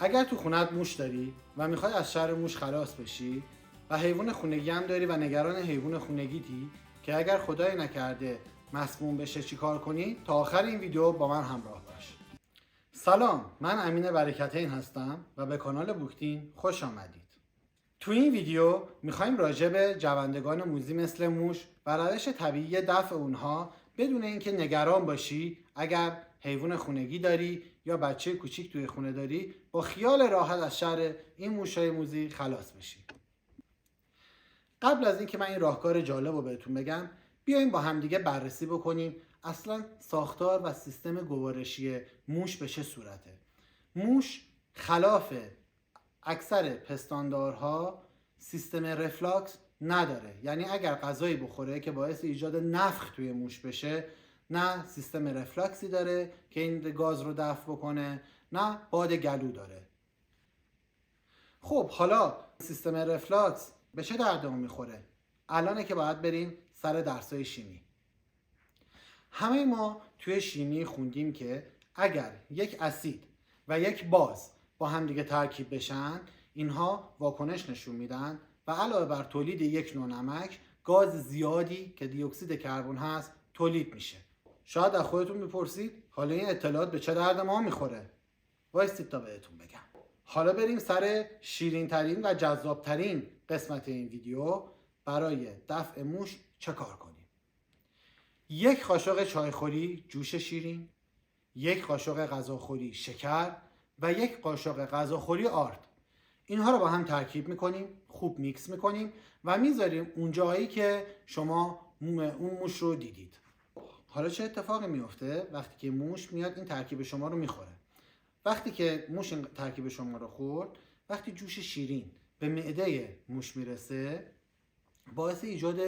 اگر تو خونت موش داری و میخوای از شر موش خلاص بشی و حیوان خونگی هم داری و نگران حیوان خونگیتی که اگر خدای نکرده مسموم بشه چیکار کنی، تا آخر این ویدیو با من همراه باش. سلام، من امین برکتین هستم و به کانال بوکتین خوش آمدید. تو این ویدیو میخوایم راجع به جوندگان موذی مثل موش و روش طبیعی دفع اونها بدون اینکه نگران باشی اگر حیوان خونگی داری یا بچه کوچیک توی خونه داری، با خیال راحت از شر این موشای موذی خلاص بشی. قبل از اینکه من این راهکار جالب رو بهتون بگم، بیایم با همدیگه بررسی بکنیم اصلا ساختار و سیستم گوارشی موش به چه صورته. موش خلاف اکثر پستاندارها سیستم رفلاکس نداره، یعنی اگر غذایی بخوره که باعث ایجاد نفخ توی موش بشه، نه سیستم رفلاکسی داره که این گاز رو دفع بکنه، نه باد گلو داره. خب حالا سیستم رفلاکس به چه دردمون میخوره؟ الانه که باید بریم سر درسای شیمی. همه ما توی شیمی خوندیم که اگر یک اسید و یک باز با هم دیگه ترکیب بشن، اینها واکنش نشون میدن و علاوه بر تولید یک نوع نمک، گاز زیادی که دی اکسید کربن هست تولید میشه. شاید از خودتون میپرسید حالا این اطلاعات به چه درد ما میخوره؟ وایسید تا بهتون بگم. حالا بریم سر شیرین ترین و جذاب ترین قسمت این ویدیو، برای دفع موش چه کار کنیم. 1 قاشق چایخوری جوش شیرین، 1 قاشق غذاخوری شکر و 1 قاشق غذاخوری آرد. اینها رو با هم ترکیب میکنیم، خوب میکس میکنیم و میذاریم اون جایی که شما اون موش رو دیدید. حالا چه اتفاقی میفته وقتی که موش میاد این ترکیب شما رو میخوره؟ وقتی که موش این ترکیب شما رو خورد، وقتی جوش شیرین به معده موش میرسه، باعث ایجاد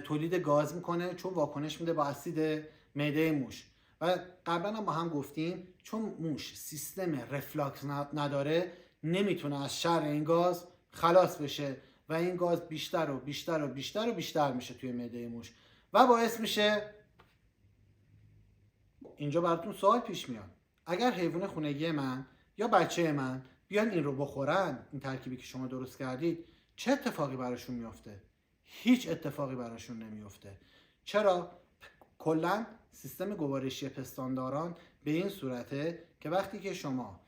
تولید گاز میکنه، چون واکنش میده با اسید معده موش. و قبلا هم با هم گفتیم چون موش سیستم رفلاکس نداره، نمیتونه از شر این گاز خلاص بشه و این گاز بیشتر و بیشتر و بیشتر و بیشتر میشه توی معده موش و باعث میشه. اینجا براتون سوال پیش میاد، اگر حیوان خونگی من یا بچه من بیان این رو بخورن، این ترکیبی که شما درست کردید، چه اتفاقی براشون میفته؟ هیچ اتفاقی براشون نمیفته. چرا؟ کلا سیستم گوارشی پستانداران به این صورته که وقتی که شما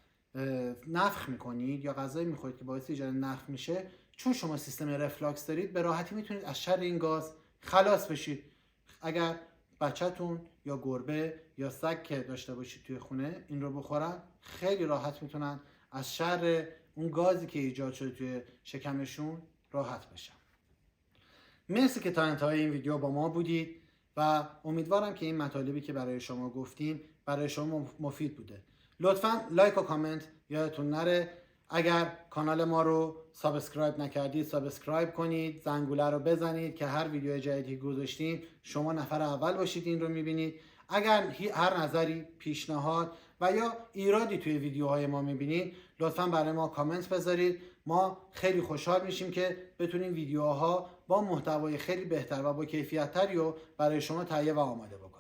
نفخ میکنید یا غذایی میخورید که باعث ایجاد نفخ میشه، چون شما سیستم رفلاکس دارید، به راحتی میتونید از شر این گاز خلاص بشید. اگر بچه‌تون یا گربه یا سگ که داشته باشید توی خونه این رو بخورن، خیلی راحت میتونن از شر اون گازی که ایجاد شده توی شکمشون راحت بشن. مرسی که تا انتهای این ویدیو با ما بودید و امیدوارم که این مطالبی که برای شما گفتیم برای شما مفید بوده. لطفاً لایک و کامنت یادتون نره. اگر کانال ما رو سابسکرایب نکردید سابسکرایب کنید، زنگوله رو بزنید که هر ویدیو جدیدی گذاشتیم شما نفر اول باشید این رو میبینید. اگر هر نظری، پیشنهاد و یا ایرادی توی ویدیوهای ما میبینید، لطفاً برای ما کامنت بذارید. ما خیلی خوشحال میشیم که بتونیم ویدیوها با محتوای خیلی بهتر و با کیفیت تری رو برای شما تهیه و آماده بکنیم.